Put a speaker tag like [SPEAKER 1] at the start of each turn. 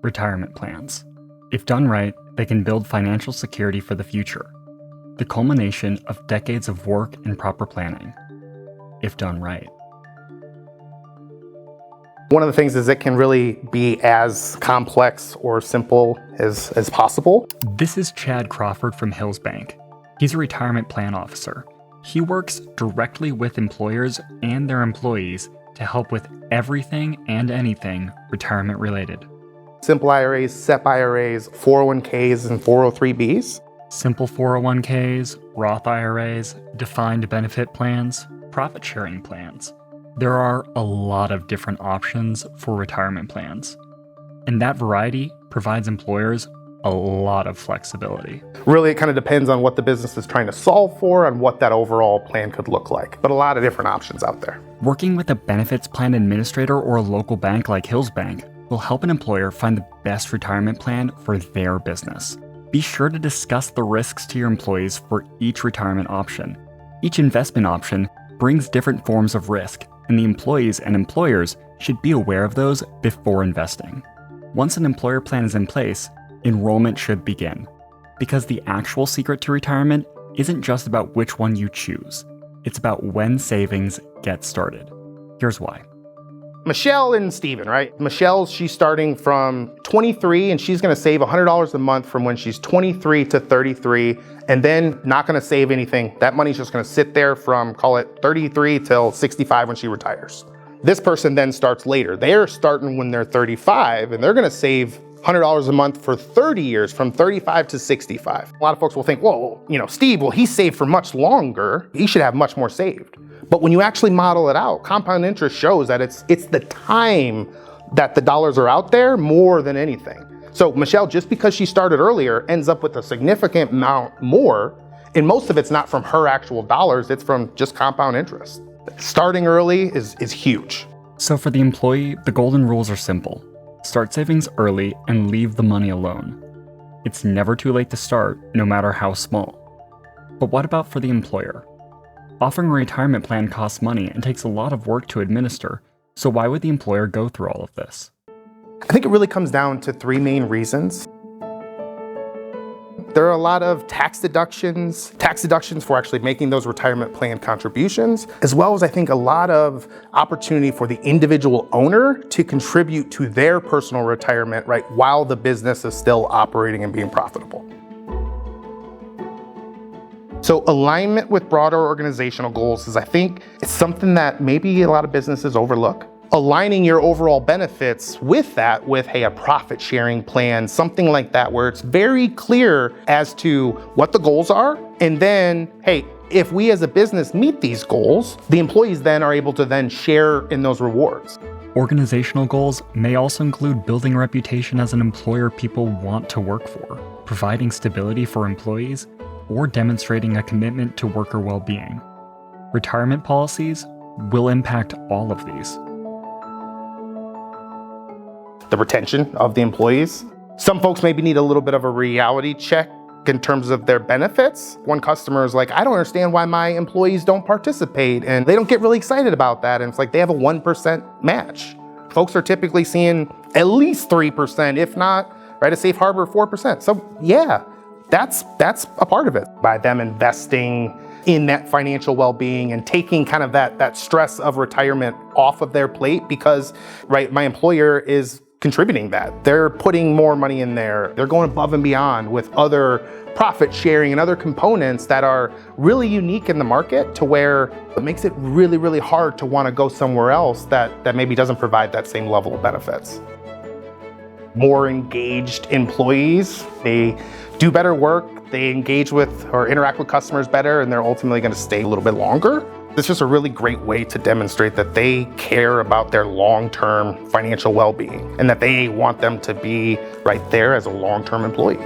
[SPEAKER 1] retirement plans. If done right, they can build financial security for the future, the culmination of decades of work and proper planning. If done right.
[SPEAKER 2] One of the things is it can really be as complex or simple as possible.
[SPEAKER 1] This is Chad Crawford from Hills Bank. He's a retirement plan officer. He works directly with employers and their employees to help with everything and anything retirement related.
[SPEAKER 2] Simple IRAs, SEP IRAs, 401ks, and 403bs.
[SPEAKER 1] Simple 401ks, Roth IRAs, defined benefit plans, profit sharing plans. There are a lot of different options for retirement plans, and that variety provides employers a lot of flexibility.
[SPEAKER 2] Really, it kind of depends on what the business is trying to solve for and what that overall plan could look like, but a lot of different options out there.
[SPEAKER 1] Working with a benefits plan administrator or a local bank like Hills Bank will help an employer find the best retirement plan for their business. Be sure to discuss the risks to your employees for each retirement option. Each investment option brings different forms of risk, and the employees and employers should be aware of those before investing. Once an employer plan is in place, enrollment should begin. Because the actual secret to retirement isn't just about which one you choose. It's about when savings get started. Here's why.
[SPEAKER 2] Michelle and Steven, right? She's starting from 23 and she's gonna save $100 a month from when she's 23 to 33 and then not gonna save anything. That money's just gonna sit there from, call it 33 till 65 when she retires. This person then starts later. They're starting when they're 35 and they're gonna save $100 a month for 30 years, from 35 to 65. A lot of folks will think, whoa, Steve, he saved for much longer. He should have much more saved. But when you actually model it out, compound interest shows that it's the time that the dollars are out there more than anything. So Michelle, just because she started earlier, ends up with a significant amount more, and most of it's not from her actual dollars, it's from just compound interest. Starting early is huge.
[SPEAKER 1] So for the employee, the golden rules are simple. Start savings early and leave the money alone. It's never too late to start, no matter how small. But what about for the employer? Offering a retirement plan costs money and takes a lot of work to administer, so why would the employer go through all of this?
[SPEAKER 2] I think it really comes down to three main reasons. There are a lot of tax deductions for actually making those retirement plan contributions, as well as I think a lot of opportunity for the individual owner to contribute to their personal retirement, right, while the business is still operating and being profitable. So alignment with broader organizational goals is, I think, it's something that maybe a lot of businesses overlook. Aligning your overall benefits with that, with, hey, a profit sharing plan, something like that, where it's very clear as to what the goals are. And then, hey, if we as a business meet these goals, the employees then are able to then share in those rewards.
[SPEAKER 1] Organizational goals may also include building a reputation as an employer people want to work for, providing stability for employees, or demonstrating a commitment to worker well-being. Retirement policies will impact all of these.
[SPEAKER 2] The retention of the employees. Some folks maybe need a little bit of a reality check in terms of their benefits. One customer is like, I don't understand why my employees don't participate, and they don't get really excited about that. And it's like they have a 1% match. Folks are typically seeing at least 3%, if not, right, a safe harbor 4%. So yeah, that's a part of it. By them investing in that financial well-being and taking kind of that stress of retirement off of their plate, because, right, my employer is contributing that. They're putting more money in there. They're going above and beyond with other profit sharing and other components that are really unique in the market, to where it makes it really, really hard to want to go somewhere else that maybe doesn't provide that same level of benefits. More engaged employees, they do better work, they engage with or interact with customers better, and they're ultimately going to stay a little bit longer. It's just a really great way to demonstrate that they care about their long-term financial well-being and that they want them to be right there as a long-term employee.